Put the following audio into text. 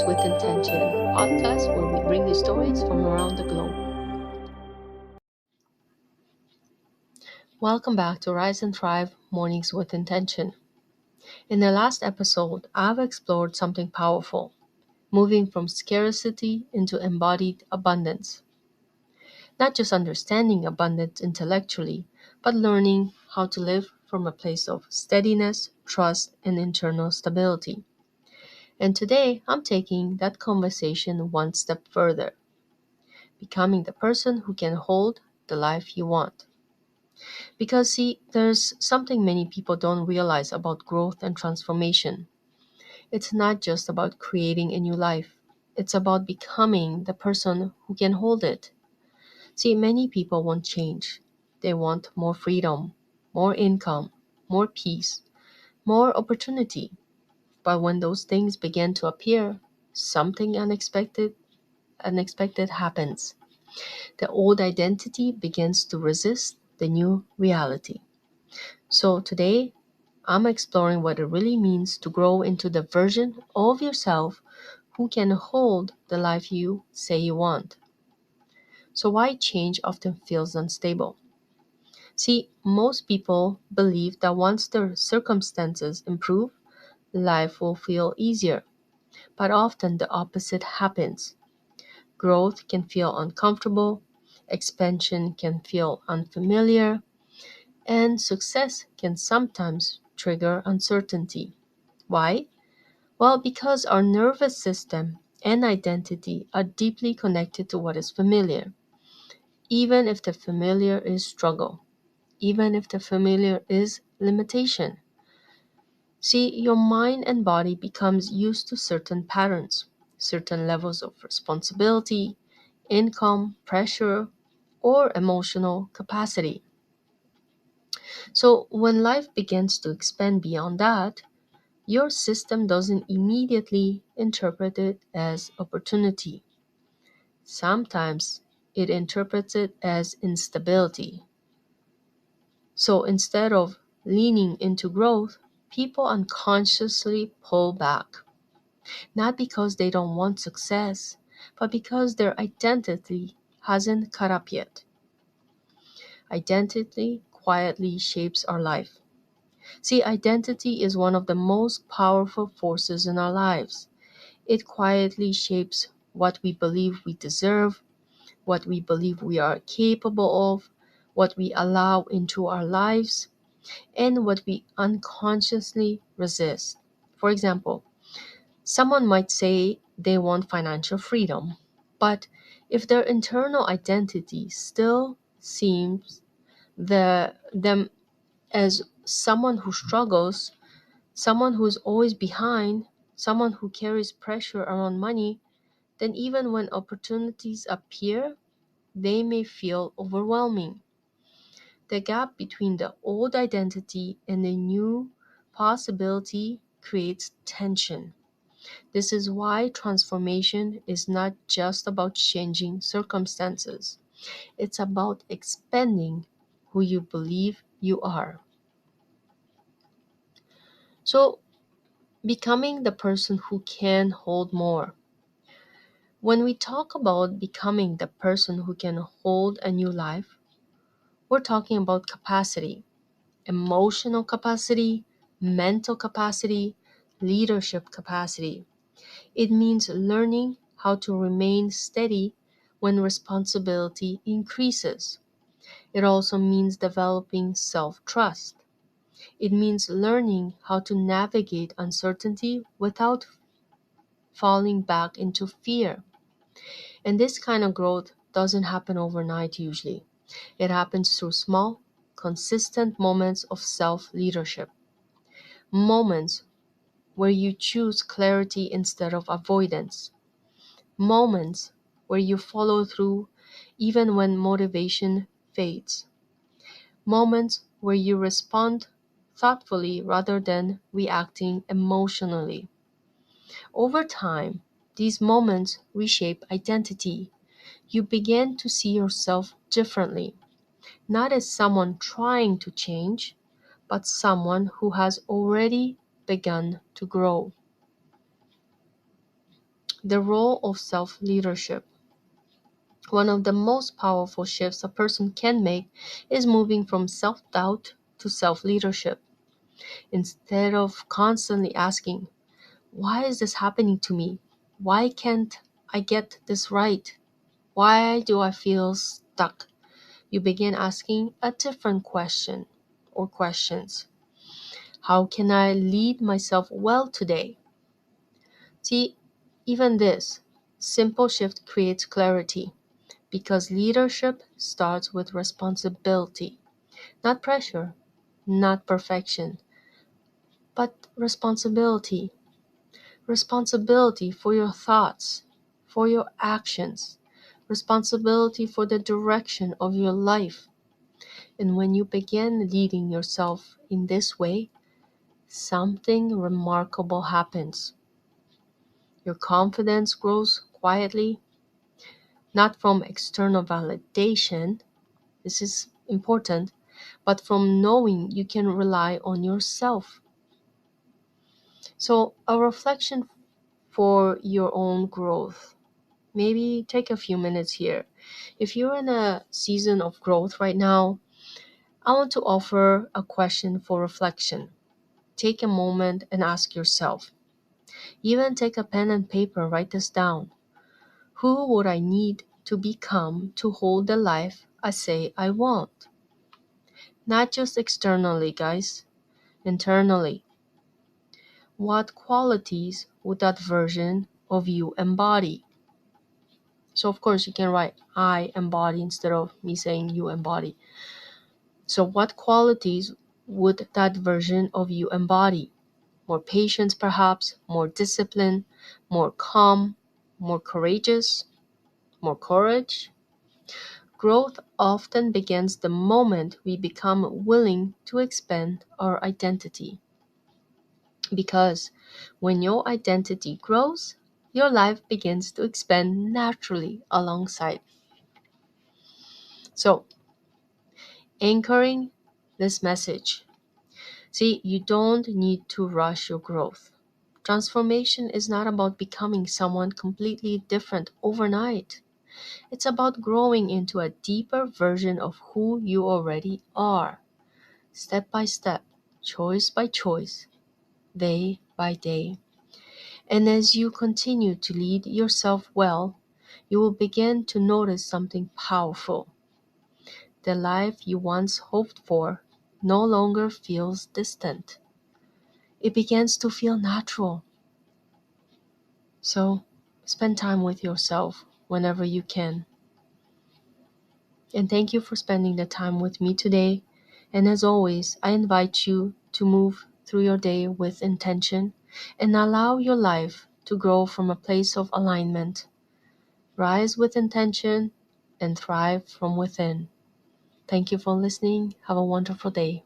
with Intention, podcast where we bring you stories from around the globe. Welcome back to Rise and Thrive Mornings with Intention. In the last episode, I've explored something powerful, moving from scarcity into embodied abundance. Not just understanding abundance intellectually, but learning how to live from a place of steadiness, trust, and internal stability. And today, I'm taking that conversation one step further, becoming the person who can hold the life you want. Because, see, there's something many people don't realize about growth and transformation. It's not just about creating a new life, it's about becoming the person who can hold it. See, many people want change. They want more freedom, more income, more peace, more opportunity. But when those things begin to appear, something unexpected happens. The old identity begins to resist the new reality. So today, I'm exploring what it really means to grow into the version of yourself who can hold the life you say you want. So why change often feels unstable? See, most people believe that once their circumstances improve, life will feel easier. But often the opposite happens. Growth can feel uncomfortable, expansion can feel unfamiliar, and success can sometimes trigger uncertainty. Why? Well, because our nervous system and identity are deeply connected to what is familiar, even if the familiar is struggle, even if the familiar is limitation. See, your mind and body becomes used to certain patterns, certain levels of responsibility, income, pressure, or emotional capacity. So when life begins to expand beyond that, your system doesn't immediately interpret it as opportunity. Sometimes it interprets it as instability. So instead of leaning into growth, people unconsciously pull back, not because they don't want success, but because their identity hasn't caught up yet. Identity quietly shapes our life. See, identity is one of the most powerful forces in our lives. It quietly shapes what we believe we deserve, what we believe we are capable of, what we allow into our lives, and what we unconsciously resist. For example, someone might say they want financial freedom, but if their internal identity still seems them as someone who struggles, someone who's always behind, someone who carries pressure around money, then even when opportunities appear, they may feel overwhelming. The gap between the old identity and the new possibility creates tension. This is why transformation is not just about changing circumstances. It's about expanding who you believe you are. So, becoming the person who can hold more. When we talk about becoming the person who can hold a new life, we're talking about capacity, emotional capacity, mental capacity, leadership capacity. It means learning how to remain steady when responsibility increases. It also means developing self trust. It means learning how to navigate uncertainty without falling back into fear. And this kind of growth doesn't happen overnight usually. It happens through small, consistent moments of self leadership, moments where you choose clarity instead of avoidance, moments where you follow through even when motivation fades, moments where you respond thoughtfully rather than reacting emotionally. Over time, these moments reshape identity. You begin to see yourself differently, not as someone trying to change, but someone who has already begun to grow. the role of self-leadership. One of the most powerful shifts a person can make is moving from self-doubt to self-leadership. Instead of constantly asking, why is this happening to me? Why can't I get this right? Why do I feel stuck? You begin asking a different question or questions. How can I lead myself well today? See, even this simple shift creates clarity because leadership starts with responsibility, not pressure, not perfection, but responsibility. Responsibility for your thoughts, for your actions, responsibility for the direction of your life. And when you begin leading yourself in this way, something remarkable happens. Your confidence grows quietly, not from external validation, this is important, but from knowing you can rely on yourself. So, a reflection for your own growth. Maybe take a few minutes here. If you're in a season of growth right now, I want to offer a question for reflection. Take a moment and ask yourself. Even take a pen and paper, write this down. Who would I need to become to hold the life I say I want? Not just externally, guys, internally. What qualities would that version of you embody? So, of course, you can write I embody instead of me saying you embody. So, what qualities would that version of you embody? More patience, perhaps, more discipline, more calm, more courageous, more courage. Growth often begins the moment we become willing to expand our identity. Because when your identity grows, your life begins to expand naturally alongside. So, anchoring this message. See, you don't need to rush your growth. Transformation is not about becoming someone completely different overnight. It's about growing into a deeper version of who you already are, step by step, choice by choice, day by day. And as you continue to lead yourself well, you will begin to notice something powerful. The life you once hoped for no longer feels distant. It begins to feel natural. So, spend time with yourself whenever you can. And thank you for spending the time with me today. And as always, I invite you to move through your day with intention and allow your life to grow from a place of alignment. Rise with intention and thrive from within. Thank you for listening. Have a wonderful day.